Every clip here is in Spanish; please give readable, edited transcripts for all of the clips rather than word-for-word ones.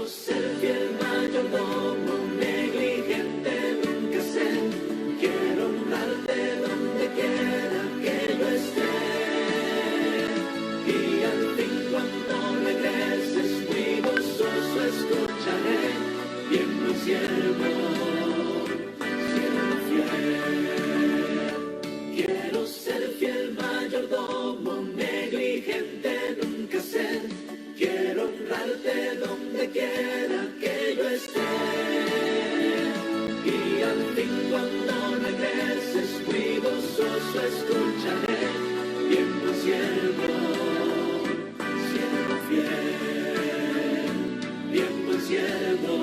ser fiel mayordomo, negligente nunca ser. Quiero honrarte donde quiera que yo esté. Y al fin cuando regreses muy gozoso escucharé, bien buen siervo, siervo fiel. Quiero ser fiel mayordomo, negligente nunca ser. Quiero honrarte donde quiera que yo esté. Y al fin cuando regreses muy gozoso escucharé, bien buen siervo, siervo fiel, bien buen siervo,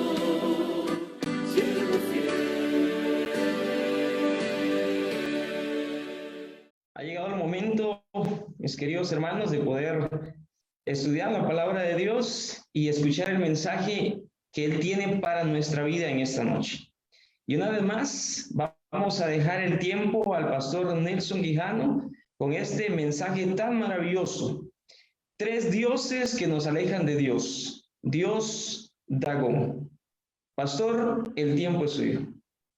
siervo fiel. Ha llegado el momento, mis queridos hermanos, de poder estudiar la palabra de Dios y escuchar el mensaje que Él tiene para nuestra vida en esta noche. Y una vez más, vamos a dejar el tiempo al pastor Nelson Guijano con este mensaje tan maravilloso. 3 dioses que nos alejan de Dios. Dios Dagón. Pastor, el tiempo es suyo.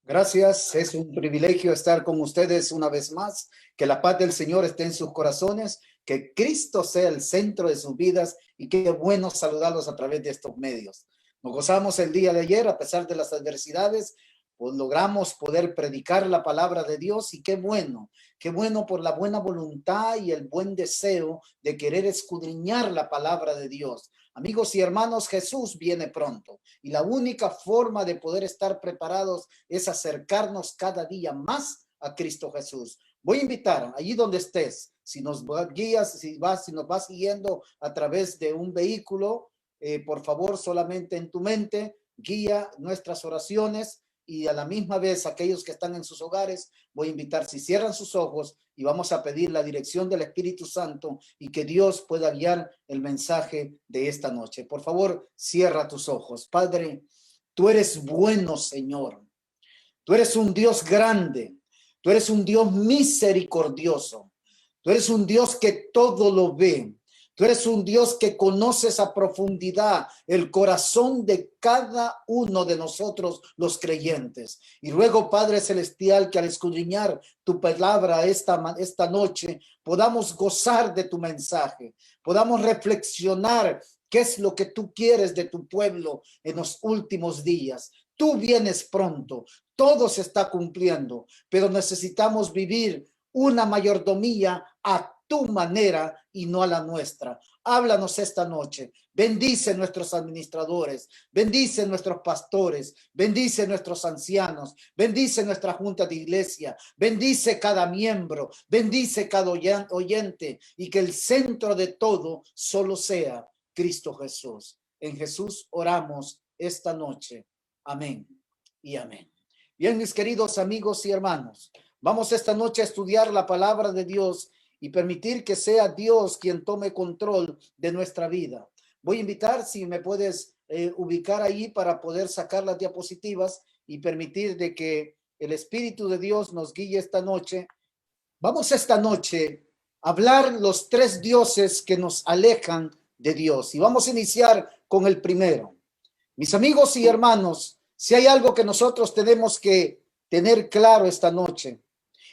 Gracias, es un privilegio estar con ustedes una vez más. Que la paz del Señor esté en sus corazones, que Cristo sea el centro de sus vidas y qué bueno saludarlos a través de estos medios. Nos gozamos el día de ayer, a pesar de las adversidades, pues logramos poder predicar la palabra de Dios y qué bueno por la buena voluntad y el buen deseo de querer escudriñar la palabra de Dios. Amigos y hermanos, Jesús viene pronto y la única forma de poder estar preparados es acercarnos cada día más a Cristo Jesús. Voy a invitar, allí donde estés, si nos guías, si nos vas siguiendo a través de un vehículo, por favor, solamente en tu mente, guía nuestras oraciones y a la misma vez aquellos que están en sus hogares, voy a invitar, si cierran sus ojos y vamos a pedir la dirección del Espíritu Santo y que Dios pueda guiar el mensaje de esta noche. Por favor, cierra tus ojos. Padre, tú eres bueno, Señor. Tú eres un Dios grande. Tú eres un Dios misericordioso. Tú eres un Dios que todo lo ve. Tú eres un Dios que conoces a profundidad el corazón de cada uno de nosotros, los creyentes. Y ruego, Padre Celestial, que al escudriñar tu palabra esta noche, podamos gozar de tu mensaje, podamos reflexionar qué es lo que tú quieres de tu pueblo en los últimos días. Tú vienes pronto, todo se está cumpliendo, pero necesitamos vivir una mayordomía a tu manera y no a la nuestra. Háblanos esta noche. Bendice nuestros administradores, bendice nuestros pastores, bendice nuestros ancianos, bendice nuestra junta de iglesia, bendice cada miembro, bendice cada oyente y que el centro de todo solo sea Cristo Jesús. En Jesús oramos esta noche. Amén y amén. Bien, mis queridos amigos y hermanos, vamos esta noche a estudiar la palabra de Dios y permitir que sea Dios quien tome control de nuestra vida. Voy a invitar, si me puedes ubicar ahí para poder sacar las diapositivas y permitir de que el Espíritu de Dios nos guíe esta noche. Vamos esta noche a hablar los 3 dioses que nos alejan de Dios y vamos a iniciar con el primero. Mis amigos y hermanos, si hay algo que nosotros tenemos que tener claro esta noche,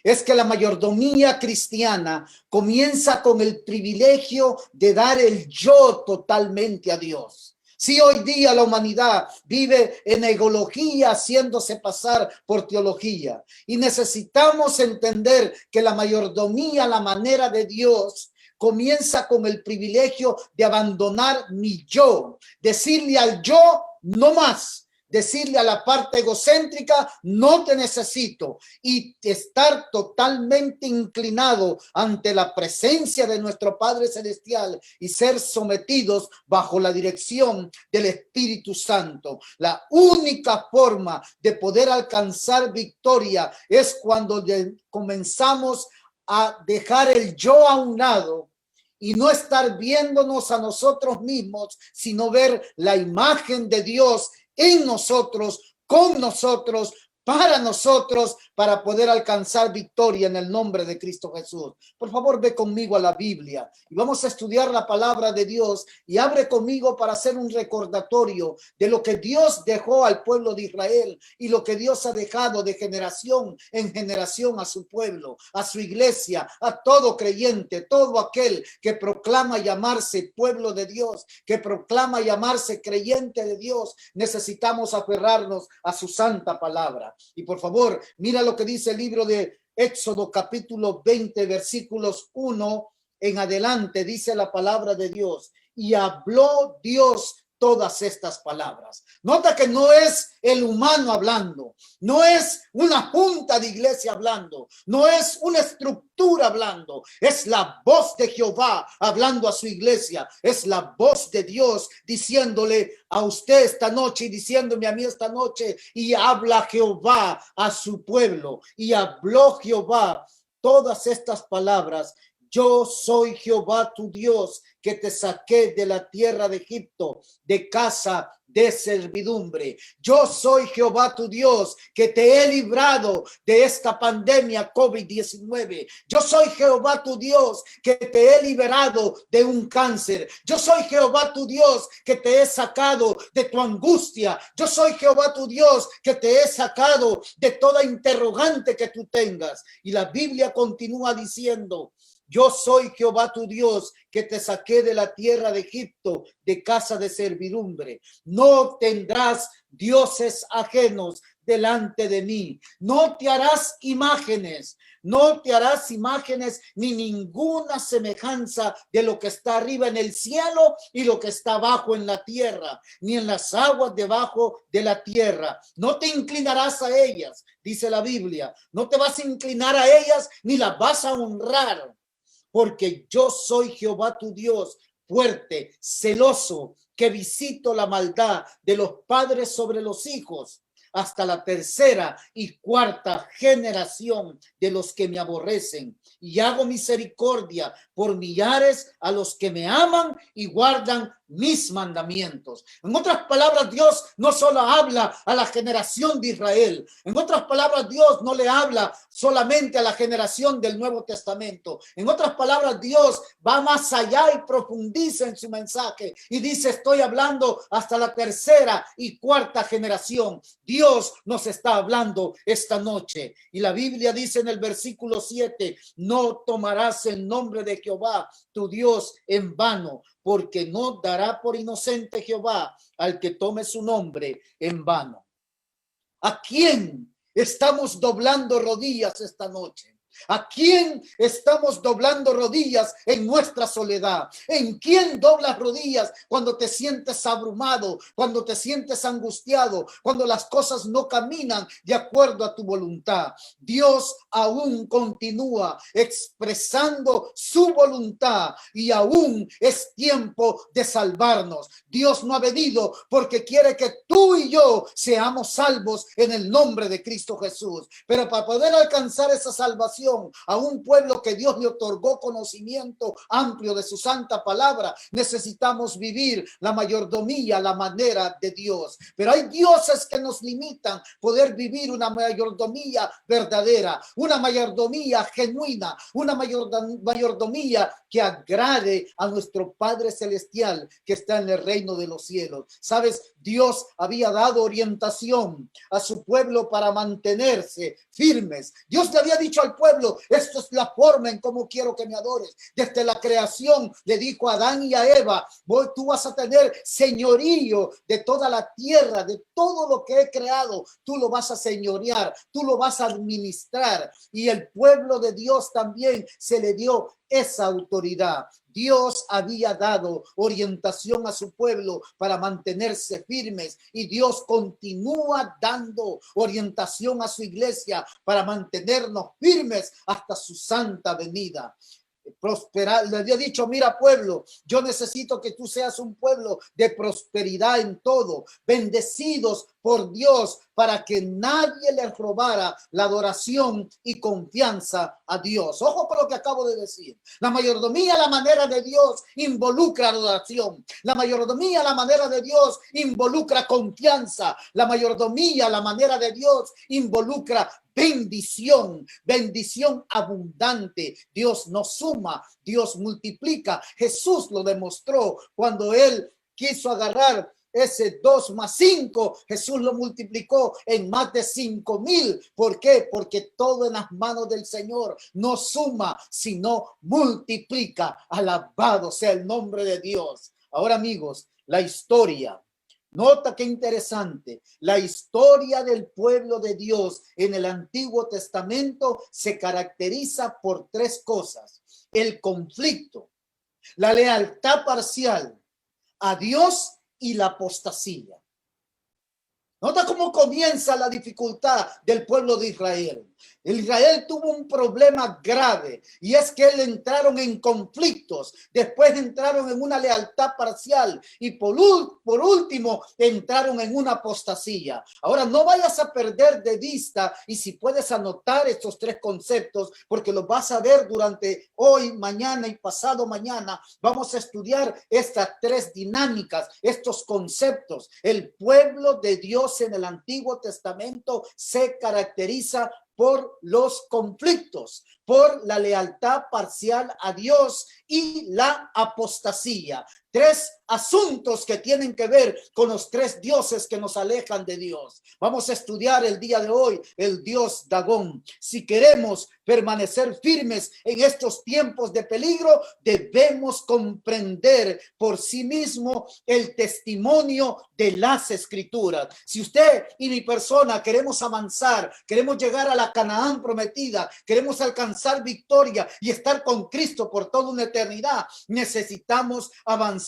es que la mayordomía cristiana comienza con el privilegio de dar el yo totalmente a Dios. Si hoy día la humanidad vive en egología, haciéndose pasar por teología, y necesitamos entender que la mayordomía, la manera de Dios, comienza con el privilegio de abandonar mi yo, decirle al yo no más. Decirle a la parte egocéntrica, no te necesito, y estar totalmente inclinado ante la presencia de nuestro Padre Celestial y ser sometidos bajo la dirección del Espíritu Santo. La única forma de poder alcanzar victoria es cuando comenzamos a dejar el yo a un lado y no estar viéndonos a nosotros mismos, sino ver la imagen de Dios en nosotros, con nosotros, para nosotros, para poder alcanzar victoria en el nombre de Cristo Jesús. Por favor, ve conmigo a la Biblia y vamos a estudiar la palabra de Dios, y abre conmigo para hacer un recordatorio de lo que Dios dejó al pueblo de Israel y lo que Dios ha dejado de generación en generación a su pueblo, a su iglesia, a todo creyente, todo aquel que proclama llamarse pueblo de Dios, que proclama llamarse creyente de Dios. Necesitamos aferrarnos a su santa palabra. Y por favor, mira lo que dice el libro de Éxodo capítulo 20 versículos 1 en adelante. Dice la palabra de Dios: y habló Dios todas estas palabras. Nota que no es el humano hablando, no es una junta de iglesia hablando, no es una estructura hablando, es la voz de Jehová hablando a su iglesia, es la voz de Dios diciéndole a usted esta noche y diciéndome a mí esta noche. Y habla Jehová a su pueblo, y habló Jehová todas estas palabras: yo soy Jehová tu Dios, que te saqué de la tierra de Egipto, de casa de servidumbre. Yo soy Jehová tu Dios, que te he librado de esta pandemia COVID-19. Yo soy Jehová tu Dios, que te he liberado de un cáncer. Yo soy Jehová tu Dios, que te he sacado de tu angustia. Yo soy Jehová tu Dios, que te he sacado de toda interrogante que tú tengas. Y la Biblia continúa diciendo: yo soy Jehová tu Dios, que te saqué de la tierra de Egipto, de casa de servidumbre. No tendrás dioses ajenos delante de mí. No te harás imágenes, no te harás imágenes ni ninguna semejanza de lo que está arriba en el cielo y lo que está abajo en la tierra, ni en las aguas debajo de la tierra. No te inclinarás a ellas, dice la Biblia. No te vas a inclinar a ellas ni las vas a honrar. Porque yo soy Jehová tu Dios, fuerte, celoso, que visito la maldad de los padres sobre los hijos, hasta la tercera y cuarta generación de los que me aborrecen. Y hago misericordia por millares a los que me aman y guardan mis mandamientos. En otras palabras, Dios no solo habla a la generación de Israel. En otras palabras, Dios no le habla solamente a la generación del Nuevo Testamento. En otras palabras, Dios va más allá y profundiza en su mensaje y dice: estoy hablando hasta la tercera y cuarta generación. Dios nos está hablando esta noche. Y la Biblia dice en el versículo 7: no tomarás el nombre de Jehová tu Dios en vano, porque no dará por inocente Jehová al que tome su nombre en vano. ¿A quién estamos doblando rodillas esta noche? ¿A quién estamos doblando rodillas en nuestra soledad? ¿En quién doblas rodillas cuando te sientes abrumado, cuando te sientes angustiado, cuando las cosas no caminan de acuerdo a tu voluntad? Dios aún continúa expresando su voluntad y aún es tiempo de salvarnos. Dios no ha venido porque quiere que tú y yo seamos salvos en el nombre de Cristo Jesús. Pero para poder alcanzar esa salvación a un pueblo que Dios le otorgó conocimiento amplio de su santa palabra, necesitamos vivir la mayordomía, la manera de Dios. Pero hay dioses que nos limitan poder vivir una mayordomía verdadera, una mayordomía genuina, una mayordomía que agrade a nuestro Padre Celestial que está en el reino de los cielos. ¿Sabes? Dios había dado orientación a su pueblo para mantenerse firmes. Dios le había dicho al pueblo: esto es la forma en cómo quiero que me adores. Desde la creación le dijo a Adán y a Eva: tú vas a tener señorío de toda la tierra, de todo lo que he creado. Tú lo vas a señorear, tú lo vas a administrar. Y el pueblo de Dios también se le dio esa autoridad. Dios había dado orientación a su pueblo para mantenerse firmes, y Dios continúa dando orientación a su iglesia para mantenernos firmes hasta su santa venida. Prosperar, le había dicho: mira, pueblo, yo necesito que tú seas un pueblo de prosperidad en todo, bendecidos por Dios para que nadie le robara la adoración y confianza a Dios. Ojo con lo que acabo de decir. La mayordomía, la manera de Dios, involucra adoración. La mayordomía, la manera de Dios, involucra confianza. La mayordomía, la manera de Dios, involucra bendición, bendición abundante. Dios no suma, Dios multiplica. Jesús lo demostró cuando él quiso agarrar ese 2 más 5, Jesús lo multiplicó en más de 5,000. ¿Por qué? Porque todo en las manos del Señor no suma, sino multiplica. Alabado sea el nombre de Dios. Ahora, amigos, la historia. Nota qué interesante. La historia del pueblo de Dios en el Antiguo Testamento se caracteriza por 3 cosas: el conflicto, la lealtad parcial a Dios y la apostasía. Nota cómo comienza la dificultad del pueblo de Israel. Israel tuvo un problema grave y es que él entraron en conflictos, después entraron en una lealtad parcial y por último entraron en una apostasía. Ahora no vayas a perder de vista, y si puedes anotar estos 3 conceptos, porque los vas a ver durante hoy, mañana y pasado mañana. Vamos a estudiar estas 3 dinámicas, estos conceptos. El pueblo de Dios en el Antiguo Testamento se caracteriza por los conflictos, por la lealtad parcial a Dios y la apostasía. 3 asuntos que tienen que ver con los 3 dioses que nos alejan de Dios. Vamos a estudiar el día de hoy el dios Dagón. Si queremos permanecer firmes en estos tiempos de peligro, debemos comprender por sí mismo el testimonio de las Escrituras. Si usted y mi persona queremos avanzar, queremos llegar a la Canaán prometida, queremos alcanzar victoria y estar con Cristo por toda una eternidad, necesitamos avanzar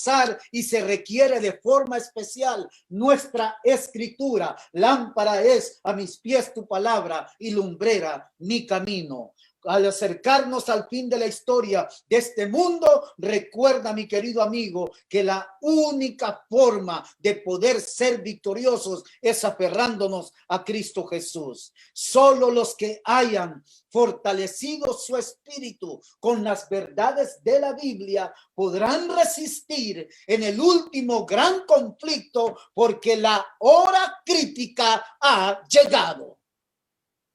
y se requiere de forma especial nuestra Escritura. Lámpara es a mis pies tu palabra y lumbrera mi camino. Al acercarnos al fin de la historia de este mundo, recuerda, mi querido amigo, que la única forma de poder ser victoriosos es aferrándonos a Cristo Jesús. Solo los que hayan fortalecido su espíritu con las verdades de la Biblia podrán resistir en el último gran conflicto, porque la hora crítica ha llegado.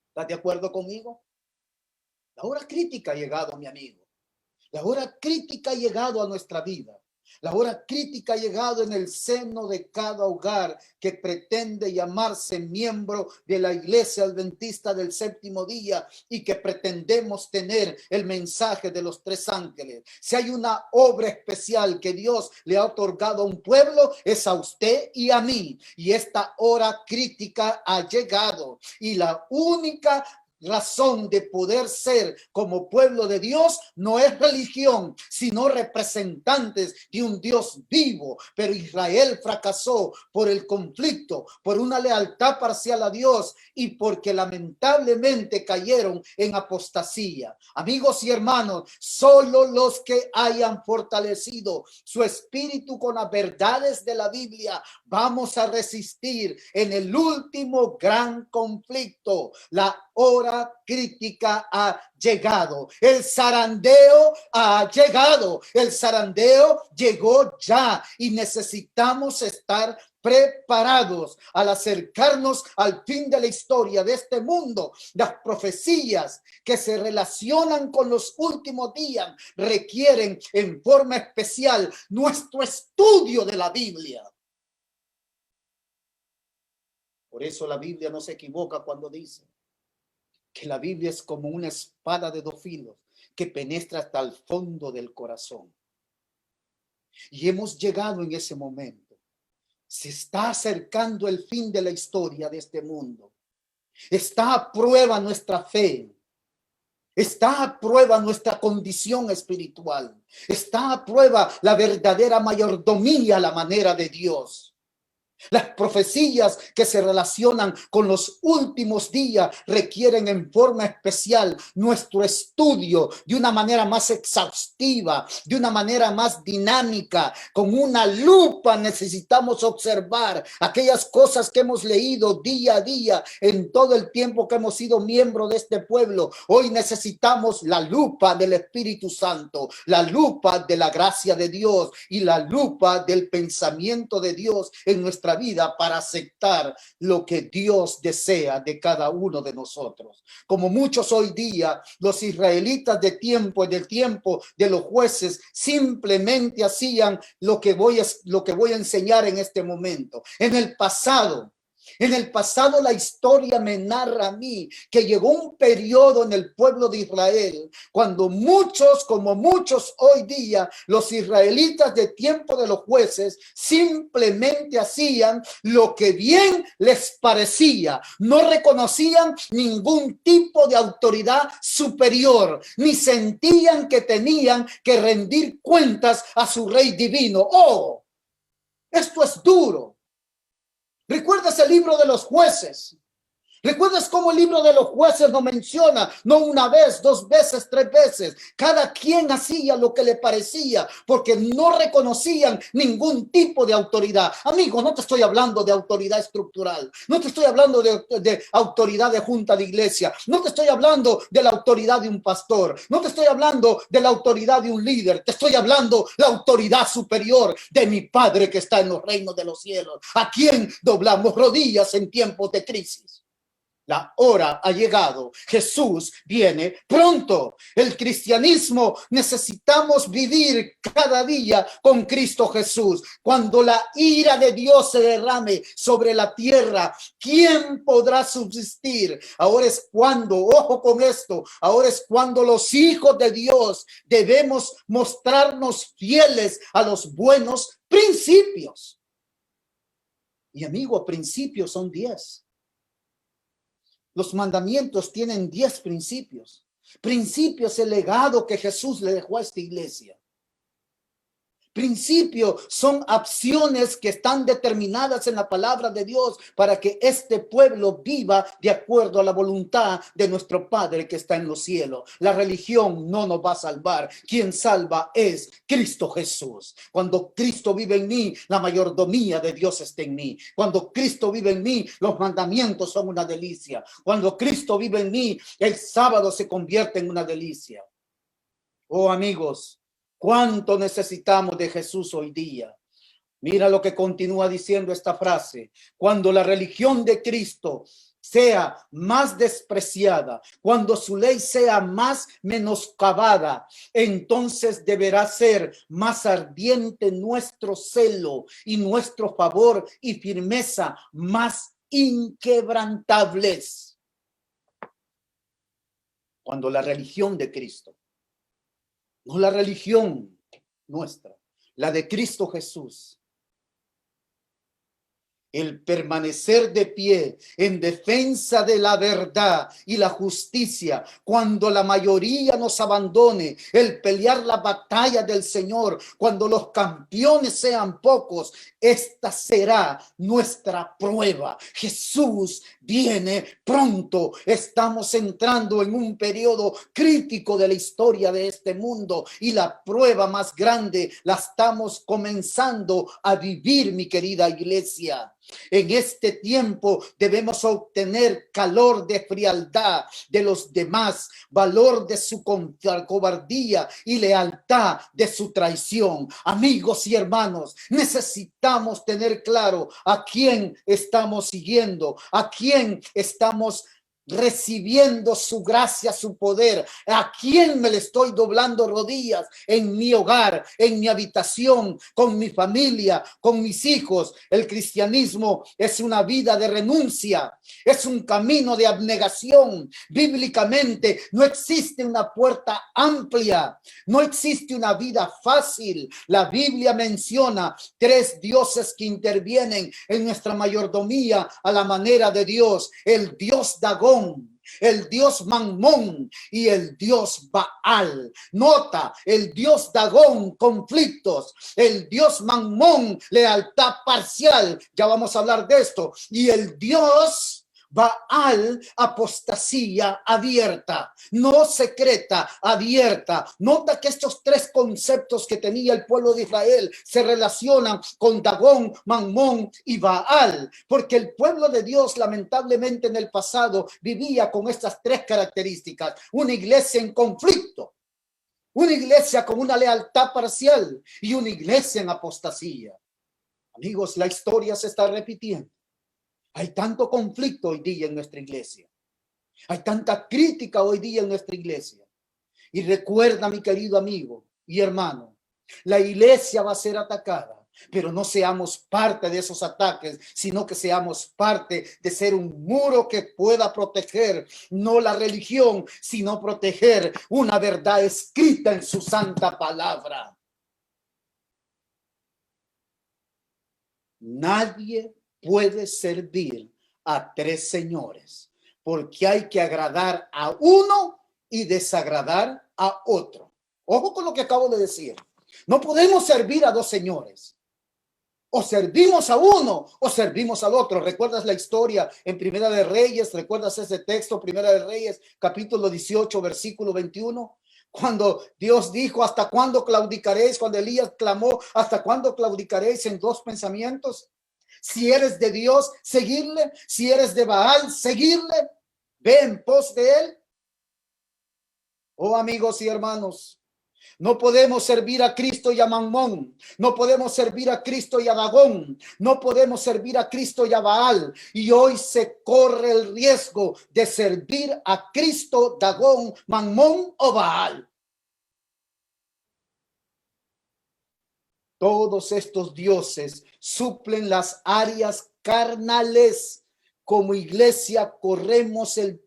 ¿Estás de acuerdo conmigo? La hora crítica ha llegado, mi amigo. La hora crítica ha llegado a nuestra vida. La hora crítica ha llegado en el seno de cada hogar que pretende llamarse miembro de la Iglesia Adventista del Séptimo Día y que pretendemos tener el mensaje de los 3 ángeles. Si hay una obra especial que Dios le ha otorgado a un pueblo, es a usted y a mí. Y esta hora crítica ha llegado. Y la única razón de poder ser como pueblo de Dios no es religión, sino representantes de un Dios vivo. Pero Israel fracasó por el conflicto, por una lealtad parcial a Dios y porque lamentablemente cayeron en apostasía. Amigos y hermanos, solo los que hayan fortalecido su espíritu con las verdades de la Biblia vamos a resistir en el último gran conflicto. La hora crítica ha llegado. El zarandeo ha llegado. El zarandeo llegó ya y necesitamos estar preparados al acercarnos al fin de la historia de este mundo. Las profecías que se relacionan con los últimos días requieren en forma especial nuestro estudio de la Biblia. Por eso la Biblia no se equivoca cuando dice que la Biblia es como una espada de 2 filos que penetra hasta el fondo del corazón. Y hemos llegado en ese momento. Se está acercando el fin de la historia de este mundo. Está a prueba nuestra fe. Está a prueba nuestra condición espiritual. Está a prueba la verdadera mayordomía a la manera de Dios. Las profecías que se relacionan con los últimos días requieren en forma especial nuestro estudio de una manera más exhaustiva, de una manera más dinámica. Con una lupa necesitamos observar aquellas cosas que hemos leído día a día en todo el tiempo que hemos sido miembros de este pueblo. Hoy necesitamos la lupa del Espíritu Santo, la lupa de la gracia de Dios y la lupa del pensamiento de Dios en nuestra vida para aceptar lo que Dios desea de cada uno de nosotros. Como muchos hoy día, los israelitas del tiempo de los jueces simplemente hacían lo que voy a enseñar en este momento. En el pasado, la historia me narra a mí que llegó un periodo en el pueblo de Israel cuando muchos, como muchos hoy día, los israelitas de tiempo de los jueces simplemente hacían lo que bien les parecía. No reconocían ningún tipo de autoridad superior, ni sentían que tenían que rendir cuentas a su rey divino. ¡Oh! Esto es duro. ¿Recuerdas el libro de los jueces? ¿Recuerdas cómo el libro de los jueces nos menciona? No una vez, dos veces, tres veces. Cada quien hacía lo que le parecía porque no reconocían ningún tipo de autoridad. Amigo, no te estoy hablando de autoridad estructural. No te estoy hablando de autoridad de junta de iglesia. No te estoy hablando de la autoridad de un pastor. No te estoy hablando de la autoridad de un líder. Te estoy hablando de la autoridad superior de mi Padre que está en los reinos de los cielos. ¿A quién doblamos rodillas en tiempos de crisis? La hora ha llegado. Jesús viene pronto. El cristianismo necesitamos vivir cada día con Cristo Jesús. Cuando la ira de Dios se derrame sobre la tierra, ¿quién podrá subsistir? Ahora es cuando, ojo con esto, ahora es cuando los hijos de Dios debemos mostrarnos fieles a los buenos principios. Y amigo, principios son 10. Los mandamientos tienen 10 principios. Principios, el legado que Jesús le dejó a esta iglesia. Principios son acciones que están determinadas en la palabra de Dios para que este pueblo viva de acuerdo a la voluntad de nuestro Padre que está en los cielos. La religión no nos va a salvar. Quien salva es Cristo Jesús. Cuando Cristo vive en mí, la mayordomía de Dios está en mí. Cuando Cristo vive en mí, los mandamientos son una delicia. Cuando Cristo vive en mí, el sábado se convierte en una delicia. Oh, amigos, ¿cuánto necesitamos de Jesús hoy día? Mira lo que continúa diciendo esta frase. Cuando la religión de Cristo sea más despreciada, cuando su ley sea más menoscabada, entonces deberá ser más ardiente nuestro celo y nuestro favor y firmeza más inquebrantables. Cuando la religión de Cristo, no la religión nuestra, la de Cristo Jesús, el permanecer de pie en defensa de la verdad y la justicia, cuando la mayoría nos abandone, el pelear la batalla del Señor, cuando los campeones sean pocos, esta será nuestra prueba. Jesús viene pronto. Estamos entrando en un periodo crítico de la historia de este mundo y la prueba más grande la estamos comenzando a vivir, mi querida iglesia. En este tiempo debemos obtener calor de frialdad de los demás, valor de su cobardía y lealtad de su traición. Amigos y hermanos, necesitamos tener claro a quién estamos siguiendo, a quién estamos recibiendo su gracia, su poder. ¿A quién me le estoy doblando rodillas? En mi hogar, en mi habitación, con mi familia, con mis hijos. El cristianismo es una vida de renuncia, es un camino de abnegación. Bíblicamente no existe una puerta amplia, no existe una vida fácil. La Biblia menciona 3 dioses que intervienen en nuestra mayordomía a la manera de Dios: el Dios Dagón, el dios Mamón y el dios Baal. Nota, el dios Dagón, conflictos, el dios Mamón, lealtad parcial, ya vamos a hablar de esto, y el dios Baal, apostasía abierta, no secreta, abierta. Nota que estos tres conceptos que tenía el pueblo de Israel se relacionan con Dagón, Mamón y Baal, porque el pueblo de Dios lamentablemente en el pasado vivía con estas tres características: una iglesia en conflicto, una iglesia con una lealtad parcial y una iglesia en apostasía. Amigos, la historia se está repitiendo. Hay tanto conflicto hoy día en nuestra iglesia. Hay tanta crítica hoy día en nuestra iglesia. Y recuerda, mi querido amigo y hermano, la iglesia va a ser atacada, pero no seamos parte de esos ataques, sino que seamos parte de ser un muro que pueda proteger, no la religión, sino proteger una verdad escrita en su santa palabra. Nadie puede servir a tres señores, porque hay que agradar a uno y desagradar a otro. Ojo con lo que acabo de decir. No podemos servir a dos señores. O servimos a uno o servimos al otro. ¿Recuerdas la historia en Primera de Reyes? ¿Recuerdas ese texto, Primera de Reyes, capítulo 18, versículo 21? Cuando Dios dijo, ¿hasta cuándo claudicaréis? Cuando Elías clamó, ¿hasta cuándo claudicaréis en dos pensamientos? Si eres de Dios, seguirle. Si eres de Baal, seguirle. Ve en pos de él. Oh, amigos y hermanos, no podemos servir a Cristo y a Mamón. No podemos servir a Cristo y a Dagón. No podemos servir a Cristo y a Baal. Y hoy se corre el riesgo de servir a Cristo, Dagón, Mamón o Baal. Todos estos dioses suplen las áreas carnales. Como iglesia corremos el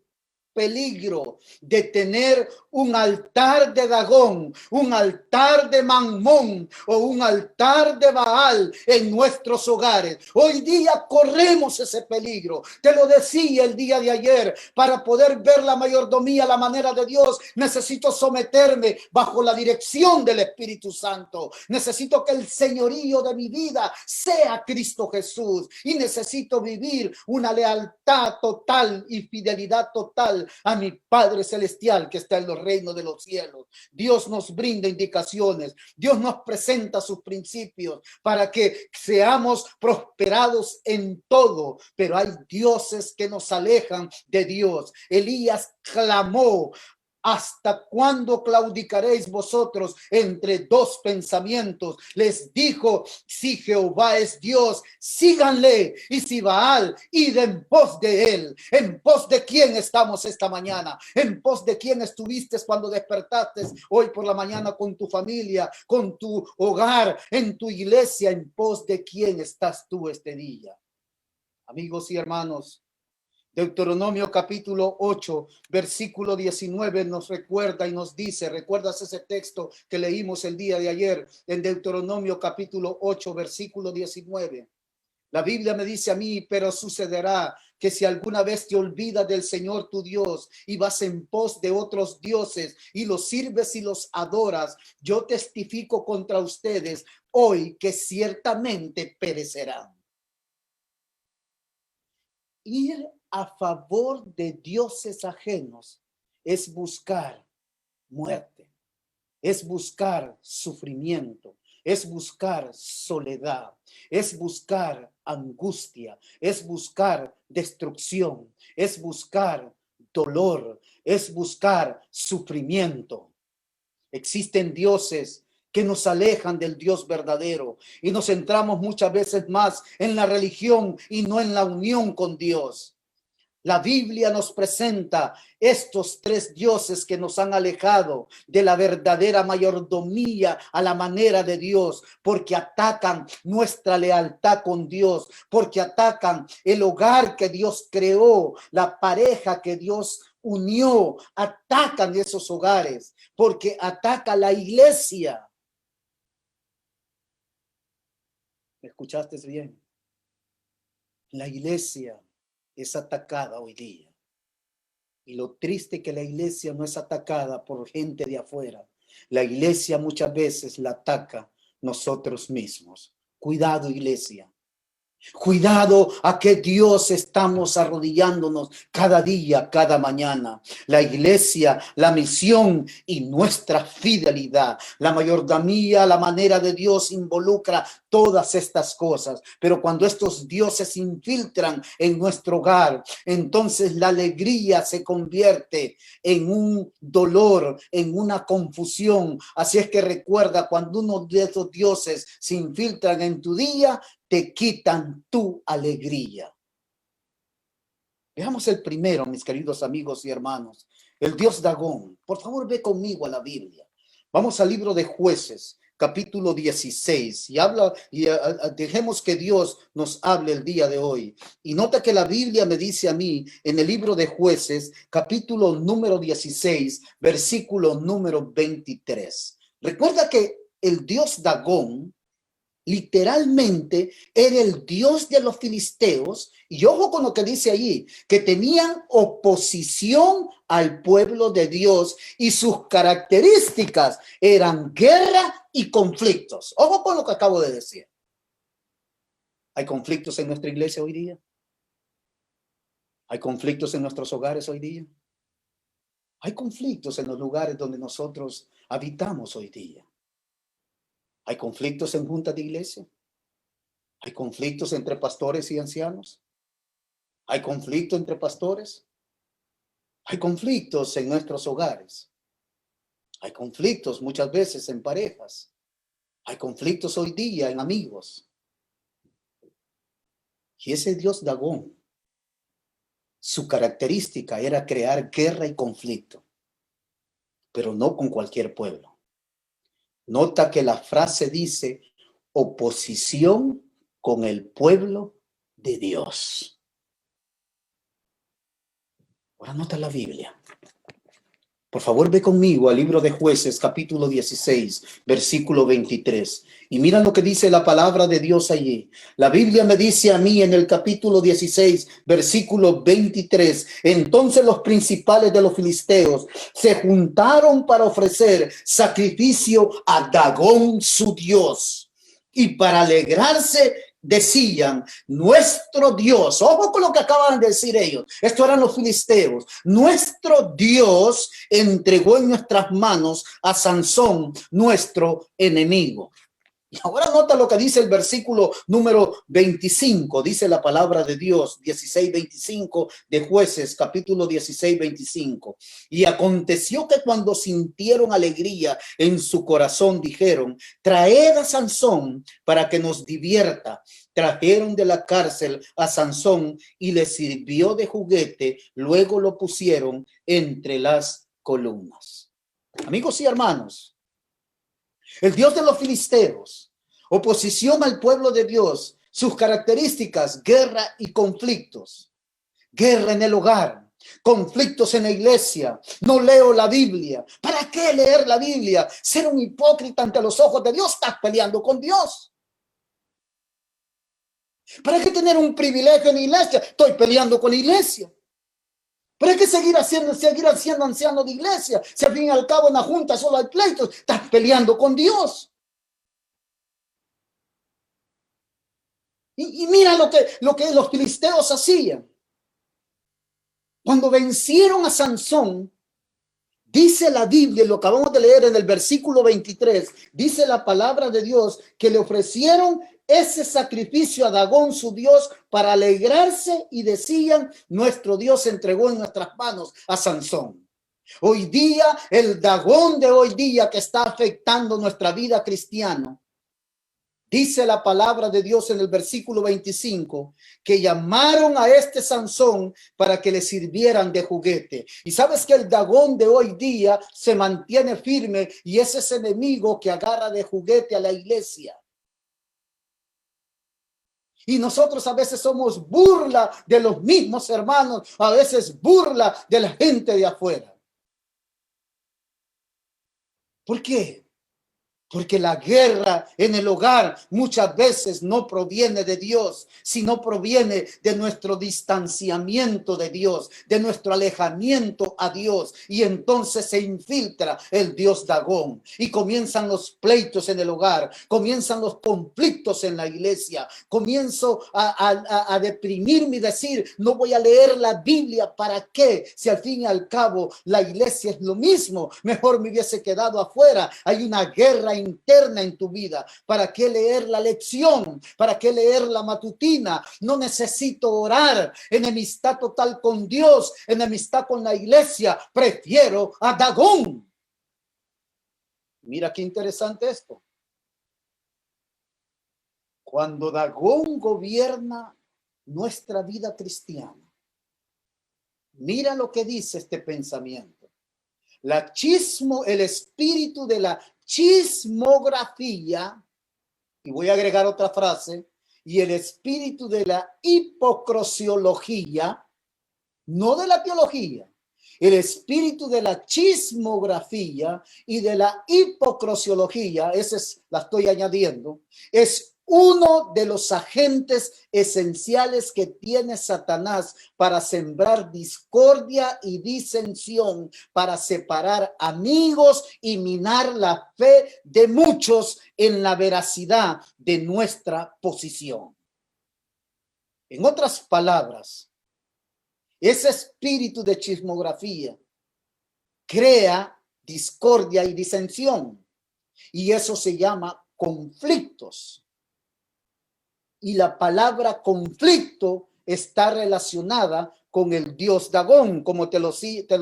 peligro de tener un altar de Dagón, un altar de Mamón o un altar de Baal en nuestros hogares. Hoy día corremos ese peligro. Te lo decía el día de ayer. Para poder ver la mayordomía a la manera de Dios, necesito someterme bajo la dirección del Espíritu Santo. Necesito que el señorío de mi vida sea Cristo Jesús, y necesito vivir una lealtad total y fidelidad total a mi Padre Celestial que está en los reinos de los cielos. Dios nos brinda indicaciones, Dios nos presenta sus principios para que seamos prosperados en todo, pero hay dioses que nos alejan de Dios. Elías clamó: ¿hasta cuándo claudicaréis vosotros entre dos pensamientos? Les dijo: si Jehová es Dios, síganle, y si Baal, id en pos de él. ¿En pos de quién estamos esta mañana? ¿En pos de quién estuviste cuando despertaste hoy por la mañana con tu familia, con tu hogar, en tu iglesia? ¿En pos de quién estás tú este día? Amigos y hermanos, Deuteronomio capítulo 8, versículo 19 nos recuerda y nos dice, ¿recuerdas ese texto que leímos el día de ayer en Deuteronomio capítulo 8, versículo 19? La Biblia me dice a mí: pero sucederá que si alguna vez te olvidas del Señor tu Dios y vas en pos de otros dioses y los sirves y los adoras, yo testifico contra ustedes hoy que ciertamente perecerán. Ir a favor de dioses ajenos es buscar muerte, es buscar sufrimiento, es buscar soledad, es buscar angustia, es buscar destrucción, es buscar dolor, es buscar sufrimiento. Existen dioses que nos alejan del Dios verdadero y nos centramos muchas veces más en la religión y no en la unión con Dios. La Biblia nos presenta estos tres dioses que nos han alejado de la verdadera mayordomía a la manera de Dios, porque atacan nuestra lealtad con Dios, porque atacan el hogar que Dios creó, la pareja que Dios unió, atacan esos hogares, porque ataca la iglesia. ¿Me escuchaste bien? La iglesia es atacada hoy día. Y lo triste que la iglesia no es atacada por gente de afuera. La iglesia muchas veces la ataca nosotros mismos. Cuidado, iglesia. Cuidado a que Dios estamos arrodillándonos cada día, cada mañana. La iglesia, la misión y nuestra fidelidad. La mayordomía, la manera de Dios involucra todas estas cosas. Pero cuando estos dioses se infiltran en nuestro hogar, entonces la alegría se convierte en un dolor, en una confusión. Así es que recuerda, cuando uno de esos dioses se infiltran en tu día, te quitan tu alegría. Veamos el primero, mis queridos amigos y hermanos. El dios Dagón. Por favor, ve conmigo a la Biblia. Vamos al libro de Jueces, capítulo 16. Y dejemos que Dios nos hable el día de hoy. Y nota que la Biblia me dice a mí, en el libro de Jueces, capítulo número 16, versículo número 23. Recuerda que el dios Dagón literalmente era el dios de los filisteos, y ojo con lo que dice allí, que tenían oposición al pueblo de Dios y sus características eran guerra y conflictos. Ojo con lo que acabo de decir. ¿Hay conflictos en nuestra iglesia hoy día? ¿Hay conflictos en nuestros hogares hoy día? ¿Hay conflictos en los lugares donde nosotros habitamos hoy día? ¿Hay conflictos en juntas de iglesia? ¿Hay conflictos entre pastores y ancianos? ¿Hay conflicto entre pastores? Hay conflictos en nuestros hogares. Hay conflictos muchas veces en parejas. Hay conflictos hoy día en amigos. Y ese dios Dagón, su característica era crear guerra y conflicto, pero no con cualquier pueblo. Nota que la frase dice oposición con el pueblo de Dios. Ahora nota la Biblia. Por favor, ve conmigo al libro de Jueces, capítulo 16, versículo 23. Y mira lo que dice la palabra de Dios allí. La Biblia me dice a mí en el capítulo 16, versículo 23. Entonces los principales de los filisteos se juntaron para ofrecer sacrificio a Dagón su dios. Y para alegrarse decían, nuestro Dios, ojo con lo que acaban de decir ellos, esto eran los filisteos, nuestro Dios entregó en nuestras manos a Sansón, nuestro enemigo. Y ahora nota lo que dice el versículo número 25, dice la palabra de Dios, 16:25 de Jueces, capítulo 16:25. Y aconteció que cuando sintieron alegría en su corazón, dijeron, traed a Sansón para que nos divierta. Trajeron de la cárcel a Sansón y le sirvió de juguete, luego lo pusieron entre las columnas. Amigos y hermanos, el Dios de los filisteos, oposición al pueblo de Dios, sus características, guerra y conflictos. Guerra en el hogar, conflictos en la iglesia. No leo la Biblia. ¿Para qué leer la Biblia? Ser un hipócrita ante los ojos de Dios. Estás peleando con Dios. ¿Para qué tener un privilegio en la iglesia? Estoy peleando con la iglesia. ¿Para qué seguir siendo anciano de iglesia? Si al fin y al cabo en la junta solo hay pleitos, estás peleando con Dios. Y mira lo que los filisteos hacían. Cuando vencieron a Sansón, dice la Biblia, lo acabamos de leer en el versículo 23, dice la palabra de Dios que le ofrecieron ese sacrificio a Dagón, su Dios, para alegrarse, y decían, nuestro Dios entregó en nuestras manos a Sansón. Hoy día, el Dagón de hoy día que está afectando nuestra vida cristiana, dice la palabra de Dios en el versículo 25, que llamaron a este Sansón para que le sirvieran de juguete. Y sabes que el Dagón de hoy día se mantiene firme y es ese enemigo que agarra de juguete a la iglesia. Y nosotros a veces somos burla de los mismos hermanos, a veces burla de la gente de afuera. ¿Por qué? Porque la guerra en el hogar muchas veces no proviene de Dios, sino proviene de nuestro distanciamiento de Dios, de nuestro alejamiento a Dios. Y entonces se infiltra el dios Dagón y comienzan los pleitos en el hogar, comienzan los conflictos en la iglesia. Comienzo a deprimirme y decir, no voy a leer la Biblia, ¿para qué? Si al fin y al cabo la iglesia es lo mismo, mejor me hubiese quedado afuera. Hay una guerra interna en tu vida. ¿Para qué leer la lección? ¿Para qué leer la matutina? No necesito orar. Enemistad total con Dios, enemistad con la iglesia. Prefiero a Dagón. Mira qué interesante esto. Cuando Dagón gobierna nuestra vida cristiana, mira lo que dice este pensamiento. El espíritu de la chismografía, y voy a agregar otra frase, y el espíritu de la hipocrosiología, no de la teología, el espíritu de la chismografía y de la hipocrosiología, la estoy añadiendo, es uno de los agentes esenciales que tiene Satanás para sembrar discordia y disensión, para separar amigos y minar la fe de muchos en la veracidad de nuestra posición. En otras palabras, ese espíritu de chismografía crea discordia y disensión, y eso se llama conflictos. Y la palabra conflicto está relacionada con el dios Dagón, como te lo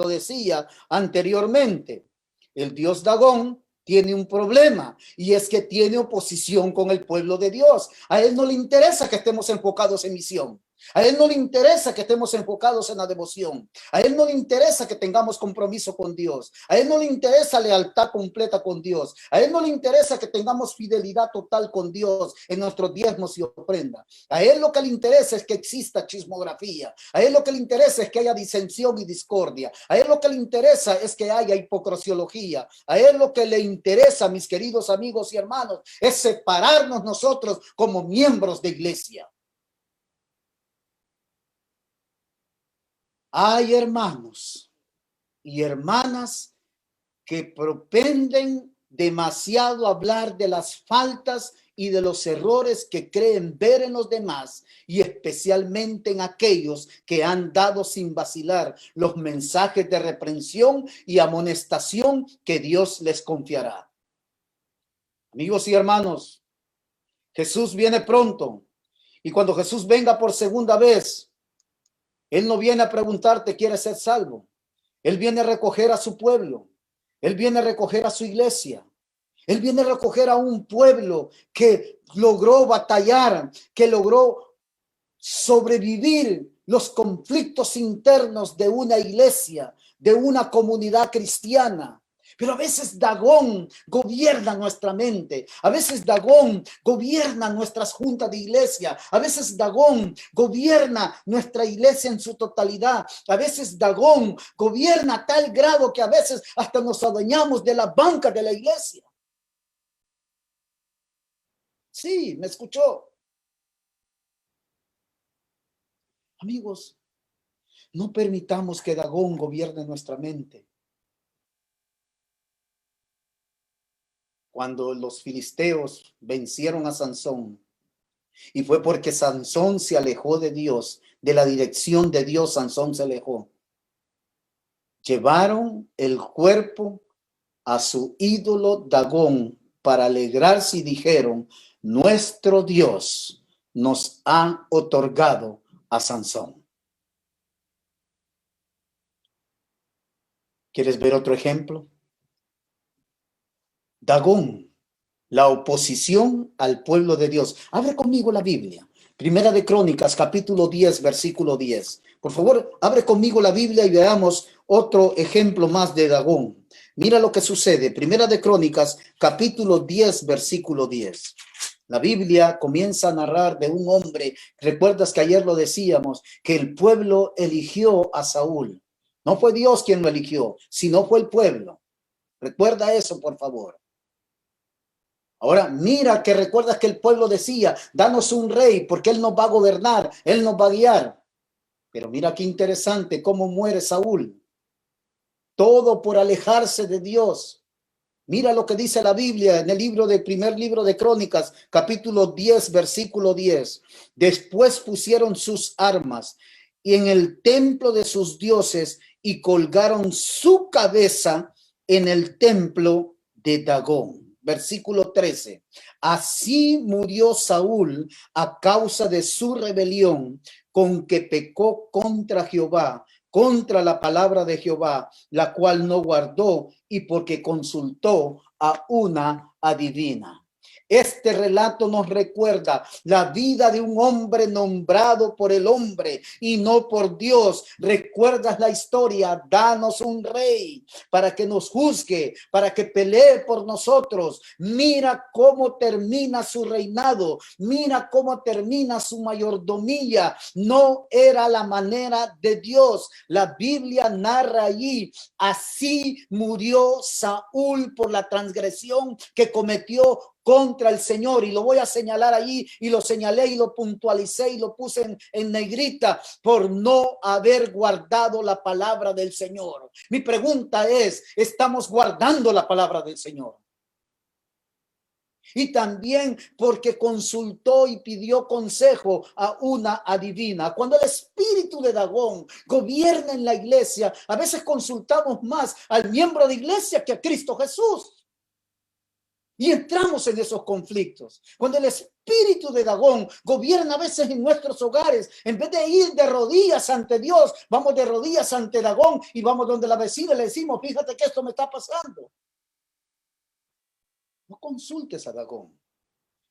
decía anteriormente. El dios Dagón tiene un problema, y es que tiene oposición con el pueblo de Dios. A él no le interesa que estemos enfocados en misión. A él no le interesa que estemos enfocados en la devoción. A él no le interesa que tengamos compromiso con Dios. A él no le interesa lealtad completa con Dios. A él no le interesa que tengamos fidelidad total con Dios en nuestros diezmos y ofrenda. A él lo que le interesa es que exista chismografía. A él lo que le interesa es que haya disensión y discordia. A él lo que le interesa es que haya hipocrosiología. A él lo que le interesa, mis queridos amigos y hermanos, es separarnos nosotros como miembros de iglesia. Hay hermanos y hermanas que propenden demasiado hablar de las faltas y de los errores que creen ver en los demás, y especialmente en aquellos que han dado sin vacilar los mensajes de reprensión y amonestación que Dios les confiará. Amigos y hermanos, Jesús viene pronto, y cuando Jesús venga por segunda vez, Él no viene a preguntarte, ¿quieres ser salvo? Él viene a recoger a su pueblo. Él viene a recoger a su iglesia. Él viene a recoger a un pueblo que logró batallar, que logró sobrevivir los conflictos internos de una iglesia, de una comunidad cristiana. Pero a veces Dagón gobierna nuestra mente. A veces Dagón gobierna nuestras juntas de iglesia. A veces Dagón gobierna nuestra iglesia en su totalidad. A veces Dagón gobierna a tal grado que a veces hasta nos adueñamos de la banca de la iglesia. Sí, me escuchó. Amigos, no permitamos que Dagón gobierne nuestra mente. Cuando los filisteos vencieron a Sansón, y fue porque Sansón se alejó de Dios, de la dirección de Dios, Sansón se alejó. Llevaron el cuerpo a su ídolo Dagón para alegrarse y dijeron, nuestro Dios nos ha otorgado a Sansón. ¿Quieres ver otro ejemplo? Dagón, la oposición al pueblo de Dios. Abre conmigo la Biblia. Primera de Crónicas, capítulo 10, versículo 10. Por favor, abre conmigo la Biblia y veamos otro ejemplo más de Dagón. Mira lo que sucede. Primera de Crónicas, capítulo 10, versículo 10. La Biblia comienza a narrar de un hombre. Recuerdas que ayer lo decíamos, que el pueblo eligió a Saúl. No fue Dios quien lo eligió, sino fue el pueblo. Recuerda eso, por favor. Ahora, mira que recuerdas que el pueblo decía, danos un rey porque él nos va a gobernar, él nos va a guiar. Pero mira qué interesante cómo muere Saúl. Todo por alejarse de Dios. Mira lo que dice la Biblia en el primer libro de Crónicas, capítulo 10, versículo 10. Después pusieron sus armas y en el templo de sus dioses y colgaron su cabeza en el templo de Dagón. Versículo 13. Así murió Saúl a causa de su rebelión con que pecó contra Jehová, contra la palabra de Jehová, la cual no guardó y porque consultó a una adivina. Este relato nos recuerda la vida de un hombre nombrado por el hombre y no por Dios. ¿Recuerdas la historia? Danos un rey para que nos juzgue, para que pelee por nosotros. Mira cómo termina su reinado. Mira cómo termina su mayordomía. No era la manera de Dios. La Biblia narra allí, así murió Saúl por la transgresión que cometió contra el Señor, y lo voy a señalar allí, y lo señalé y lo puntualicé y lo puse en negrita, por no haber guardado la palabra del Señor. Mi pregunta es, ¿estamos guardando la palabra del Señor? Y también porque consultó y pidió consejo a una adivina. Cuando el espíritu de Dagón gobierna en la iglesia, a veces consultamos más al miembro de iglesia que a Cristo Jesús. Y entramos en esos conflictos. Cuando el espíritu de Dagón gobierna a veces en nuestros hogares, en vez de ir de rodillas ante Dios, vamos de rodillas ante Dagón y vamos donde la vecina y le decimos, fíjate que esto me está pasando. No consultes a Dagón.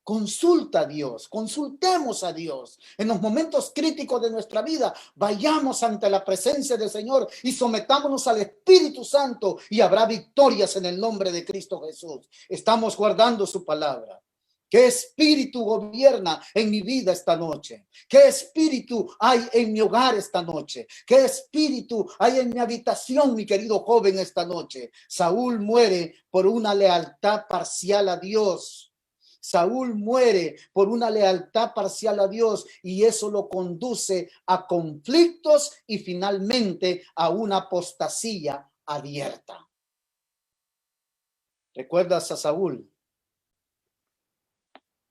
Consulta a Dios, consultemos a Dios. En los momentos críticos de nuestra vida, vayamos ante la presencia del Señor y sometámonos al Espíritu Santo y habrá victorias en el nombre de Cristo Jesús. Estamos guardando su palabra. ¿Qué espíritu gobierna en mi vida esta noche? ¿Qué espíritu hay en mi hogar esta noche? ¿Qué espíritu hay en mi habitación, mi querido joven, esta noche? Saúl muere por una lealtad parcial a Dios. Saúl muere por una lealtad parcial a Dios y eso lo conduce a conflictos y finalmente a una apostasía abierta. ¿Recuerdas a Saúl?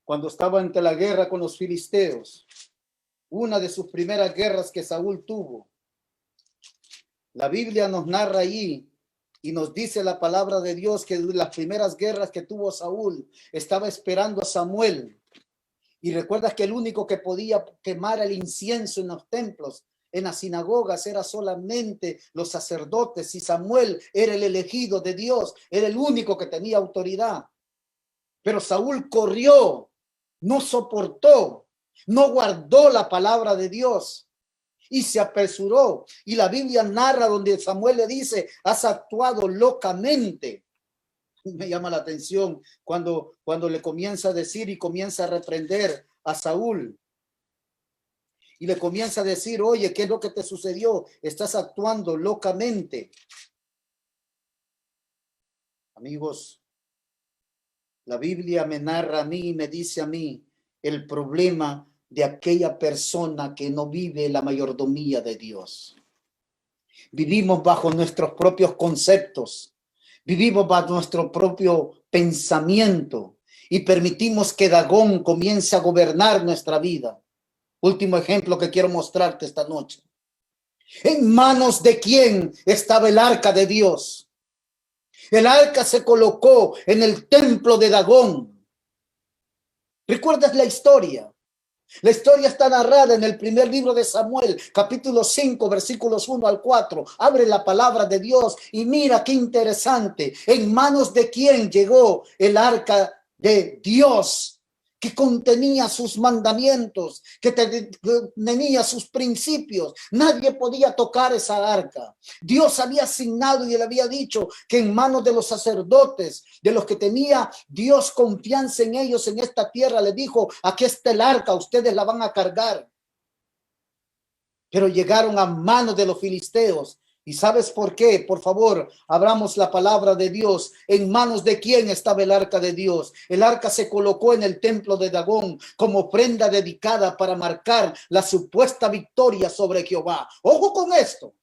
Cuando estaba ante la guerra con los filisteos, una de sus primeras guerras que Saúl tuvo. La Biblia nos narra allí y nos dice la palabra de Dios que las primeras guerras que tuvo Saúl estaba esperando a Samuel. Y recuerdas que el único que podía quemar el incienso en los templos, en las sinagogas, era solamente los sacerdotes, y Samuel era el elegido de Dios, era el único que tenía autoridad. Pero Saúl corrió, no soportó, no guardó la palabra de Dios y se apresuró. Y la Biblia narra donde Samuel le dice, has actuado locamente. Me llama la atención cuando le comienza a decir y comienza a reprender a Saúl. Y le comienza a decir, oye, ¿qué es lo que te sucedió? Estás actuando locamente. Amigos, la Biblia me narra a mí y me dice a mí el problema de aquella persona que no vive la mayordomía de Dios. Vivimos bajo nuestros propios conceptos, vivimos bajo nuestro propio pensamiento y permitimos que Dagón comience a gobernar nuestra vida. Último ejemplo que quiero mostrarte esta noche. ¿En manos de quién estaba el arca de Dios? El arca se colocó en el templo de Dagón. ¿Recuerdas la historia? La historia está narrada en el primer libro de Samuel, capítulo 5, versículos 1 al 4. Abre la palabra de Dios y mira qué interesante. ¿En manos de quién llegó el arca de Dios? Que contenía sus mandamientos, que tenía sus principios. Nadie podía tocar esa arca. Dios había asignado y le había dicho que en manos de los sacerdotes, de los que tenía Dios confianza en ellos en esta tierra, le dijo, aquí está el arca, ustedes la van a cargar. Pero llegaron a manos de los filisteos ¿Y sabes por qué? Por favor, abramos la palabra de Dios. ¿En manos de quién estaba el arca de Dios? El arca se colocó en el templo de Dagón como prenda dedicada para marcar la supuesta victoria sobre Jehová. Ojo con esto.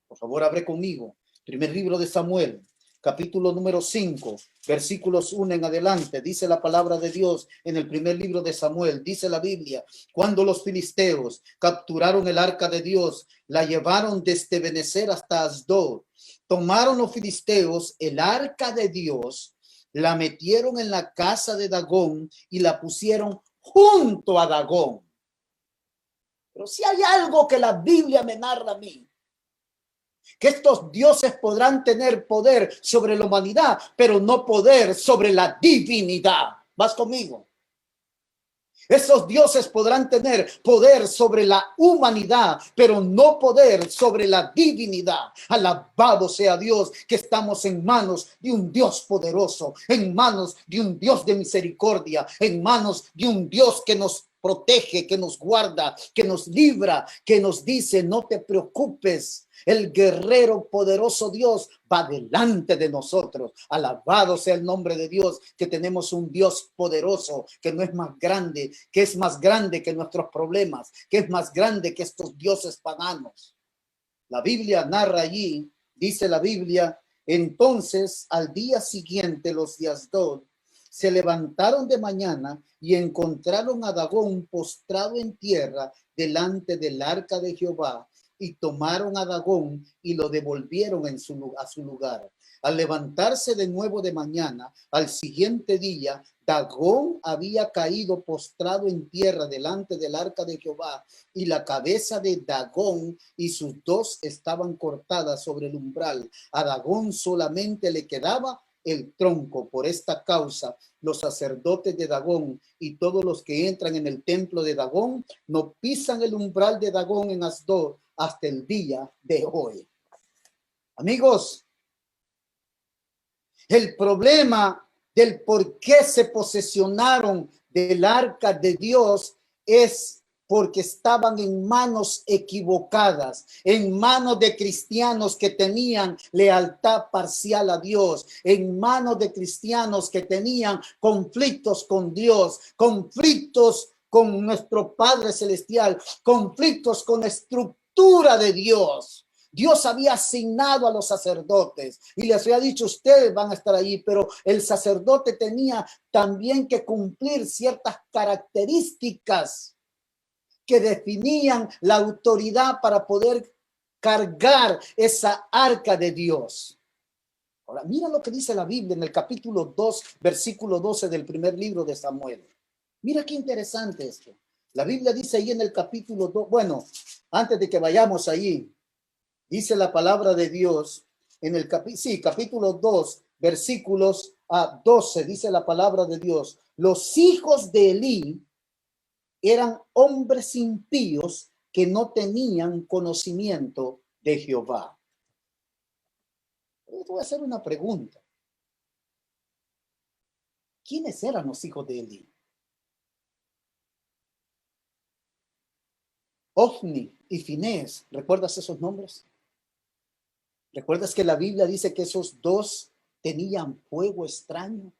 Por favor, abre conmigo. Primer libro de Samuel, capítulo número 5, versículos 1 en adelante. Dice la palabra de Dios en el primer libro de Samuel. Dice la Biblia: cuando los filisteos capturaron el arca de Dios, la llevaron desde Benecer hasta Asdod. Tomaron los filisteos el arca de Dios, la metieron en la casa de Dagón y la pusieron junto a Dagón. Pero si hay algo que la Biblia me narra a mí, que estos dioses podrán tener poder sobre la humanidad, pero no poder sobre la divinidad. ¿Vas conmigo? Esos dioses podrán tener poder sobre la humanidad, pero no poder sobre la divinidad. Alabado sea Dios, que estamos en manos de un Dios poderoso, en manos de un Dios de misericordia, en manos de un Dios que nos protege, que nos guarda, que nos libra, que nos dice: no te preocupes. El guerrero poderoso Dios va delante de nosotros. Alabado sea el nombre de Dios, que tenemos un Dios poderoso, que no es más grande, que es más grande que nuestros problemas, que es más grande que estos dioses paganos. La Biblia narra allí, dice la Biblia: entonces al día siguiente los de Asdod se levantaron de mañana y encontraron a Dagón postrado en tierra delante del arca de Jehová, y tomaron a Dagón y lo devolvieron a su lugar. Al levantarse de nuevo de mañana, al siguiente día, Dagón había caído postrado en tierra delante del arca de Jehová, y la cabeza de Dagón y sus dos estaban cortadas sobre el umbral. A Dagón solamente le quedaba el tronco. Por esta causa, los sacerdotes de Dagón y todos los que entran en el templo de Dagón no pisan el umbral de Dagón en Asdod hasta el día de hoy. Amigos, el problema del por qué se posesionaron del arca de Dios es porque estaban en manos equivocadas, en manos de cristianos que tenían lealtad parcial a Dios, en manos de cristianos que tenían conflictos con Dios, conflictos con nuestro Padre Celestial, conflictos con la estructura de Dios. Dios había asignado a los sacerdotes y les había dicho: ustedes van a estar allí, pero el sacerdote tenía también que cumplir ciertas características que definían la autoridad para poder cargar esa arca de Dios. Ahora, mira lo que dice la Biblia en el capítulo 2, versículo 12 del primer libro de Samuel. Mira qué interesante esto. La Biblia dice ahí en el capítulo 2, bueno, antes de que vayamos allí, dice la palabra de Dios en el capítulo 2, versículos 12, dice la palabra de Dios: los hijos de Elí eran hombres impíos que no tenían conocimiento de Jehová. Yo te voy a hacer una pregunta. ¿Quiénes eran los hijos de Elí? Ofni y Finés, ¿recuerdas esos nombres? ¿Recuerdas que la Biblia dice que esos dos tenían fuego extraño?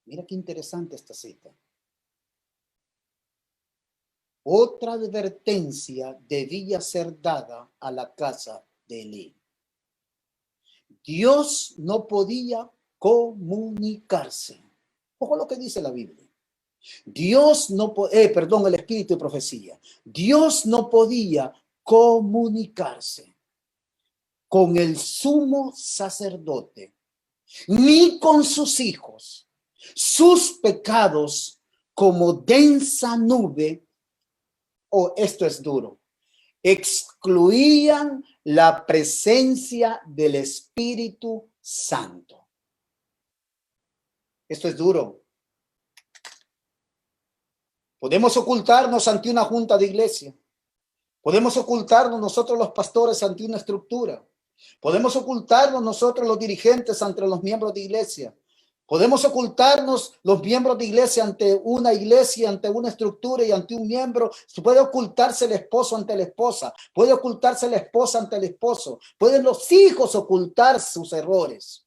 Mira qué interesante esta cita. Otra advertencia debía ser dada a la casa de Elí. Dios no podía comunicarse. Ojo lo que dice la Biblia. Dios no el espíritu de profecía. Dios no podía comunicarse con el sumo sacerdote, ni con sus hijos. Sus pecados, como densa nube, esto es duro, excluían la presencia del Espíritu Santo. Esto es duro. Podemos ocultarnos ante una junta de iglesia. Podemos ocultarnos nosotros los pastores ante una estructura. Podemos ocultarnos nosotros los dirigentes ante los miembros de iglesia. Podemos ocultarnos los miembros de iglesia, ante una estructura y ante un miembro. Puede ocultarse el esposo ante la esposa. Puede ocultarse la esposa ante el esposo. Pueden los hijos ocultar sus errores,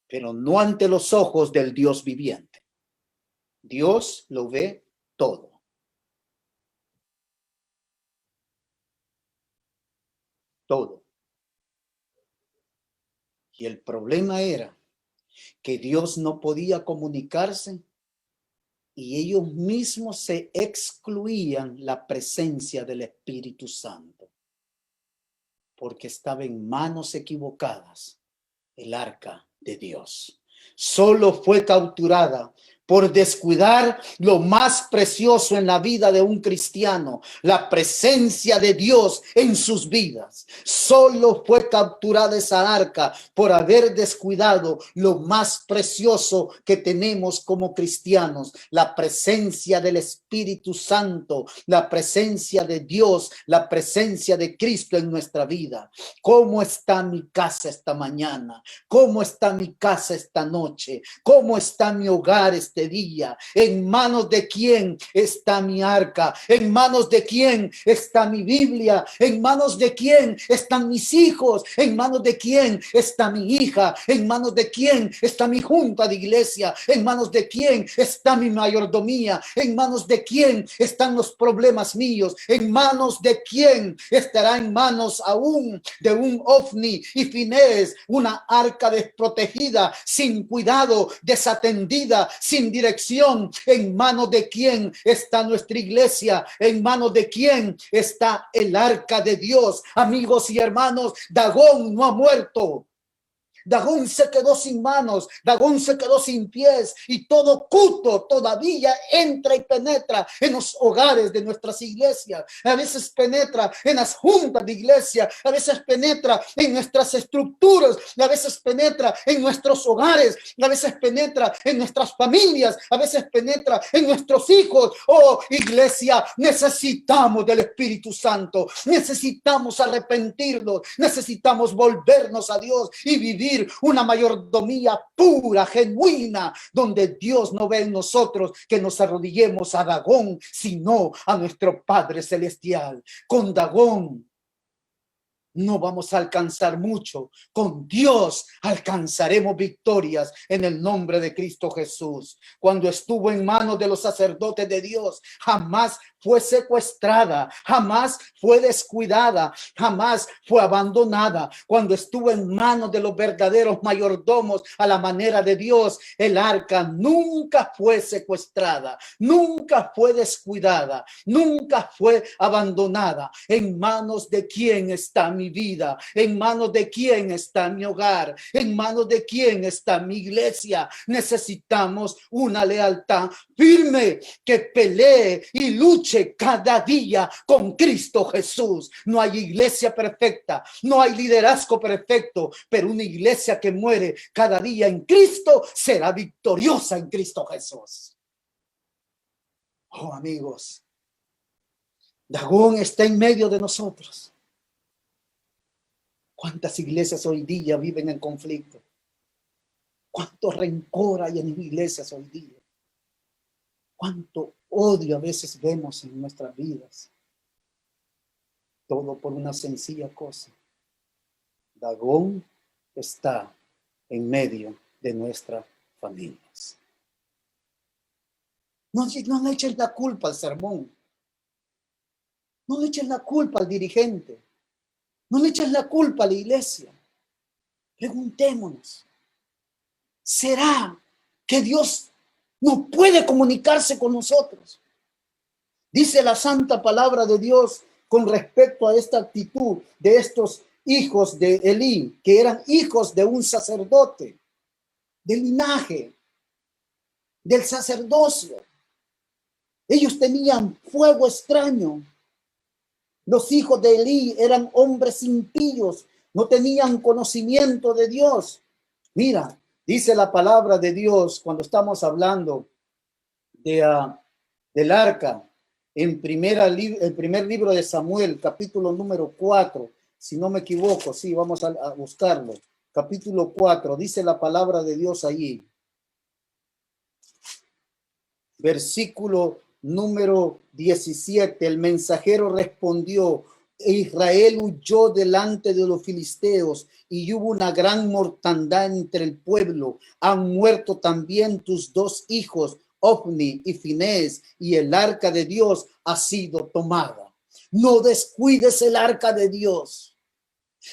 pero no ante los ojos del Dios viviente. Dios lo ve todo. Todo. Y el problema era que Dios no podía comunicarse y ellos mismos se excluían la presencia del Espíritu Santo porque estaba en manos equivocadas el arca de Dios. Solo fue capturada por descuidar lo más precioso en la vida de un cristiano, la presencia de Dios en sus vidas. Solo fue capturada esa arca por haber descuidado lo más precioso que tenemos como cristianos, la presencia del Espíritu Santo, la presencia de Dios, la presencia de Cristo en nuestra vida. ¿Cómo está mi casa esta mañana? ¿Cómo está mi casa esta noche? ¿Cómo está mi hogar este día? ¿En manos de quién está mi arca? ¿En manos de quién está mi Biblia? ¿En manos de quién están mis hijos? ¿En manos de quién está mi hija? ¿En manos de quién está mi junta de iglesia? ¿En manos de quién está mi mayordomía? ¿En manos de quién están los problemas míos? ¿En manos de quién estará en manos aún de un Ofni y Finés, una arca desprotegida, sin cuidado, desatendida, sin dirección? ¿En manos de quién está nuestra iglesia? ¿En manos de quién está el arca de Dios? Amigos y hermanos, Dagón no ha muerto. Dagón se quedó sin manos, Dagón se quedó sin pies, y todo culto todavía entra y penetra en los hogares de nuestras iglesias. A veces penetra en las juntas de iglesia, a veces penetra en nuestras estructuras, a veces penetra en nuestros hogares, a veces penetra en nuestras familias, a veces penetra en nuestros hijos. Oh, iglesia, necesitamos del Espíritu Santo, necesitamos arrepentirnos, necesitamos volvernos a Dios y vivir una mayordomía pura, genuina, donde Dios no ve en nosotros que nos arrodillemos a Dagón, sino a nuestro Padre Celestial. Con Dagón no vamos a alcanzar mucho. Con Dios alcanzaremos victorias en el nombre de Cristo Jesús. Cuando estuvo en manos de los sacerdotes de Dios, jamás fue secuestrada, jamás fue descuidada, jamás fue abandonada. Cuando estuvo en manos de los verdaderos mayordomos a la manera de Dios, el arca nunca fue secuestrada, nunca fue descuidada, nunca fue abandonada. ¿En manos de quién está mi vida? ¿En manos de quién está mi hogar? ¿En manos de quién está mi iglesia? Necesitamos una lealtad firme que pelee y luche cada día con Cristo Jesús. No hay iglesia perfecta, no hay liderazgo perfecto, pero una iglesia que muere cada día en Cristo será victoriosa en Cristo Jesús. Oh, amigos, Dagón está en medio de nosotros. ¿Cuántas iglesias hoy día viven en conflicto? ¿Cuánto rencor hay en iglesias hoy día? ¿Cuánto odio a veces vemos en nuestras vidas? Todo por una sencilla cosa. Dagón está en medio de nuestras familias. No le echen la culpa al sermón. No le echen la culpa al dirigente. No le echen la culpa a la iglesia. Preguntémonos, ¿será que Dios no puede comunicarse con nosotros? Dice la santa palabra de Dios con respecto a esta actitud de estos hijos de Elí, que eran hijos de un sacerdote, del linaje, del sacerdocio. Ellos tenían fuego extraño. Los hijos de Elí eran hombres impíos, no tenían conocimiento de Dios. Mira, dice la palabra de Dios cuando estamos hablando del arca, en el primer libro de Samuel, capítulo número 4, si no me equivoco, sí, vamos a buscarlo. capítulo 4, dice la palabra de Dios allí. Versículo número 17, el mensajero respondió: Israel huyó delante de los filisteos y hubo una gran mortandad entre el pueblo. Han muerto también tus dos hijos, Ofni y Finés, y el arca de Dios ha sido tomada. No descuides el arca de Dios.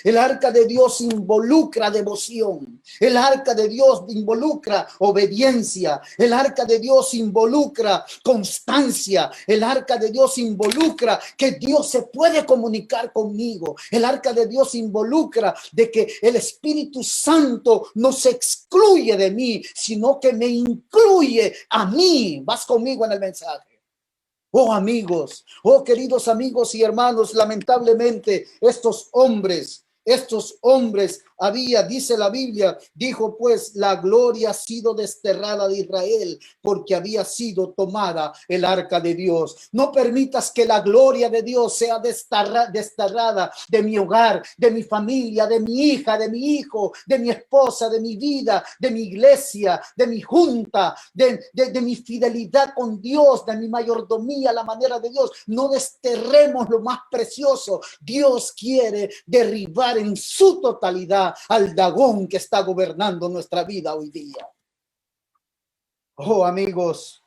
El arca de Dios involucra devoción. El arca de Dios involucra obediencia. El arca de Dios involucra constancia. El arca de Dios involucra que Dios se puede comunicar conmigo. El arca de Dios involucra de que el Espíritu Santo no se excluye de mí, sino que me incluye a mí. Vas conmigo en el mensaje. Oh amigos, oh queridos amigos y hermanos, lamentablemente estos hombres dice la Biblia, dijo pues, la gloria ha sido desterrada de Israel porque había sido tomada el arca de Dios. No permitas que la gloria de Dios sea desterrada de mi hogar, de mi familia, de mi hija, de mi hijo, de mi esposa, de mi vida, de mi iglesia, de mi junta, de mi fidelidad con Dios, de mi mayordomía, la manera de Dios. No desterremos lo más precioso. Dios quiere derribar en su totalidad al Dagón que está gobernando nuestra vida hoy día. Oh amigos,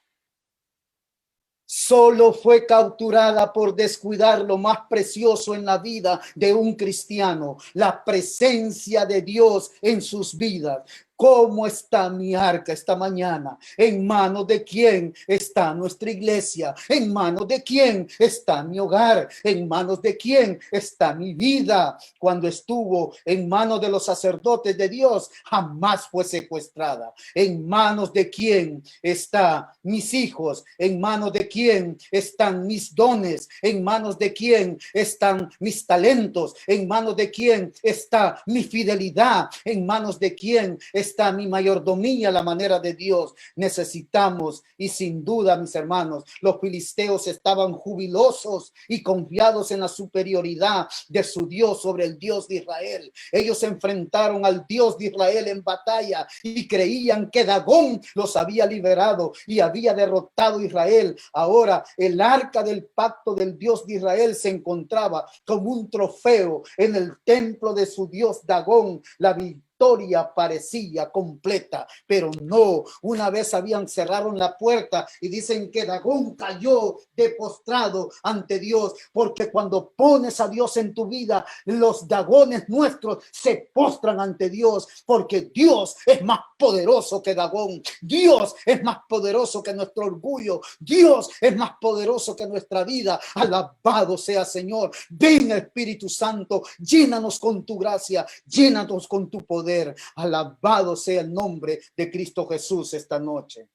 solo fue capturada por descuidar lo más precioso en la vida de un cristiano, la presencia de Dios en sus vidas. ¿Cómo está mi arca esta mañana? ¿En manos de quién está nuestra iglesia? ¿En manos de quién está mi hogar? ¿En manos de quién está mi vida? Cuando estuvo en manos de los sacerdotes de Dios, jamás fue secuestrada. ¿En manos de quién están mis hijos? ¿En manos de quién están mis dones? ¿En manos de quién están mis talentos? ¿En manos de quién está mi fidelidad? ¿En manos de quién está mi mayordomía, la manera de Dios? Necesitamos, y sin duda, mis hermanos, los filisteos estaban jubilosos y confiados en la superioridad de su Dios sobre el Dios de Israel. Ellos se enfrentaron al Dios de Israel en batalla y creían que Dagón los había liberado y había derrotado a Israel. Ahora el arca del pacto del Dios de Israel se encontraba como un trofeo en el templo de su Dios Dagón. La victoria parecía completa, pero no. Una vez cerraron la puerta y dicen que Dagón cayó de postrado ante Dios, porque cuando pones a Dios en tu vida, los Dagones nuestros se postran ante Dios, porque Dios es más poderoso que Dagón. Dios es más poderoso que nuestro orgullo. Dios es más poderoso que nuestra vida. Alabado sea Señor. Ven Espíritu Santo, llénanos con tu gracia, llénanos con tu poder. Alabado sea el nombre de Cristo Jesús esta noche.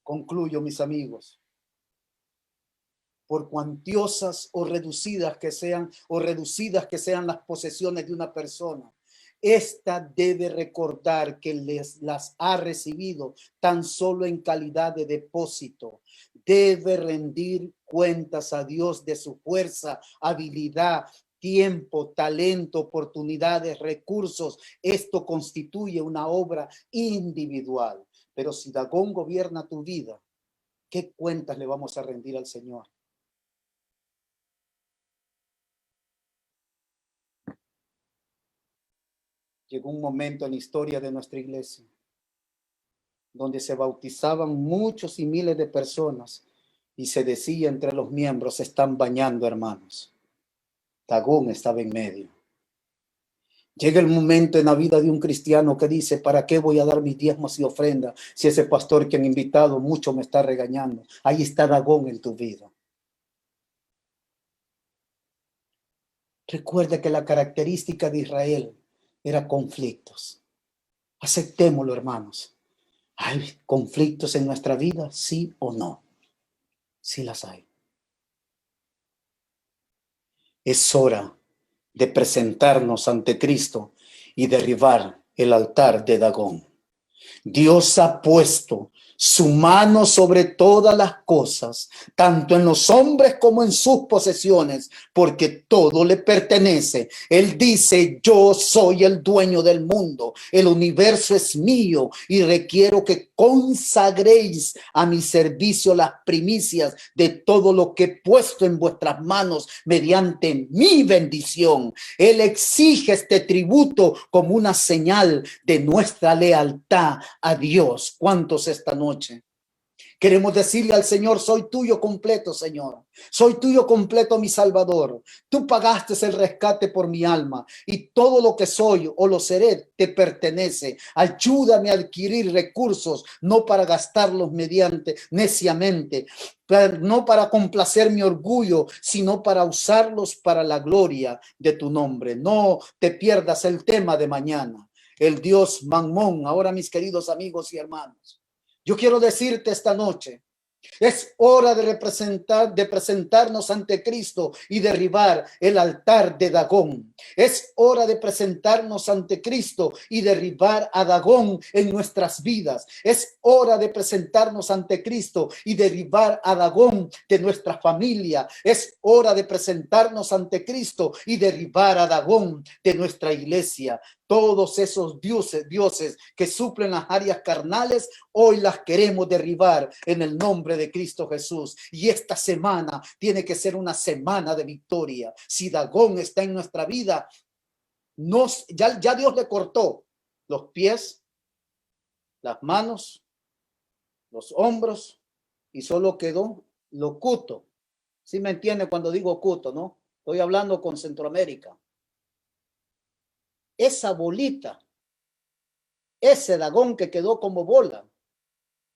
Concluyo, mis amigos. Por cuantiosas o reducidas que sean las posesiones de una persona, esta debe recordar que las ha recibido tan solo en calidad de depósito. Debe rendir cuentas a Dios de su fuerza, habilidad, tiempo, talento, oportunidades, recursos. Esto constituye una obra individual. Pero si Dagón gobierna tu vida, ¿qué cuentas le vamos a rendir al Señor? Llegó un momento en la historia de nuestra iglesia donde se bautizaban muchos y miles de personas y se decía entre los miembros: se están bañando, hermanos. Dagón estaba en medio. Llega el momento en la vida de un cristiano que dice: ¿para qué voy a dar mis diezmos y ofrendas si ese pastor que han invitado mucho me está regañando? Ahí está Dagón en tu vida. Recuerda que la característica de Israel era conflictos. Aceptémoslo, hermanos. ¿Hay conflictos en nuestra vida? ¿Sí o no? Sí las hay. Es hora de presentarnos ante Cristo y derribar el altar de Dagón. Dios ha puesto su mano sobre todas las cosas, tanto en los hombres como en sus posesiones, porque todo le pertenece. Él dice: yo soy el dueño del mundo, el universo es mío y requiero que consagréis a mi servicio las primicias de todo lo que he puesto en vuestras manos mediante mi bendición. Él exige este tributo como una señal de nuestra lealtad a Dios. ¿Cuántos esta noche queremos decirle al Señor: soy tuyo completo, Señor? Soy tuyo completo, mi Salvador. Tú pagaste el rescate por mi alma y todo lo que soy o lo seré te pertenece. Ayúdame a adquirir recursos, no para gastarlos neciamente, no para complacer mi orgullo, sino para usarlos para la gloria de tu nombre. No te pierdas el tema de mañana. El Dios Mamón. Ahora, mis queridos amigos y hermanos, yo quiero decirte esta noche: es hora de presentarnos ante Cristo y derribar el altar de Dagón. Es hora de presentarnos ante Cristo y derribar a Dagón en nuestras vidas. Es hora de presentarnos ante Cristo y derribar a Dagón de nuestra familia. Es hora de presentarnos ante Cristo y derribar a Dagón de nuestra iglesia. Todos esos dioses que suplen las áreas carnales, hoy las queremos derribar en el nombre de Cristo Jesús. Y esta semana tiene que ser una semana de victoria. Si Dagón está en nuestra vida, ya Dios le cortó los pies, las manos, los hombros, y solo quedó lo cuto. ¿Sí me entiende cuando digo cuto, no? Estoy hablando con Centroamérica. Esa bolita, ese Dagón que quedó como bola,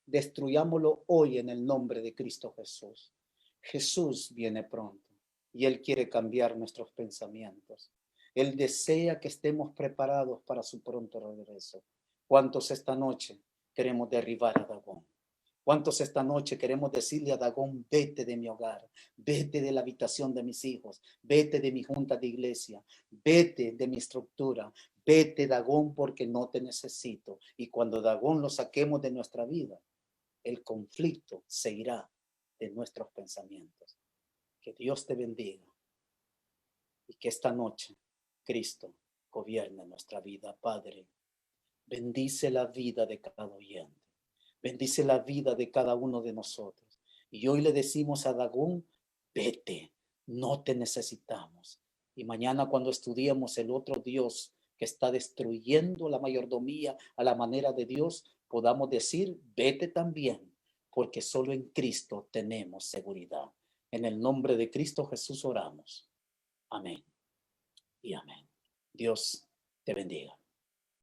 destruyámoslo hoy en el nombre de Cristo Jesús. Jesús viene pronto y Él quiere cambiar nuestros pensamientos. Él desea que estemos preparados para su pronto regreso. ¿Cuántos esta noche queremos derribar a Dagón? ¿Cuántos esta noche queremos decirle a Dagón: vete de mi hogar, vete de la habitación de mis hijos, vete de mi junta de iglesia, vete de mi estructura, vete, Dagón, porque no te necesito? Y cuando Dagón lo saquemos de nuestra vida, el conflicto se irá de nuestros pensamientos. Que Dios te bendiga y que esta noche Cristo gobierne nuestra vida. Padre, bendice la vida de cada oyente, bendice la vida de cada uno de nosotros. Y hoy le decimos a Dagón: vete, no te necesitamos. Y mañana, cuando estudiemos el otro Dios que está destruyendo la mayordomía a la manera de Dios, podamos decir: vete también, porque solo en Cristo tenemos seguridad. En el nombre de Cristo Jesús oramos. Amén y amén. Dios te bendiga.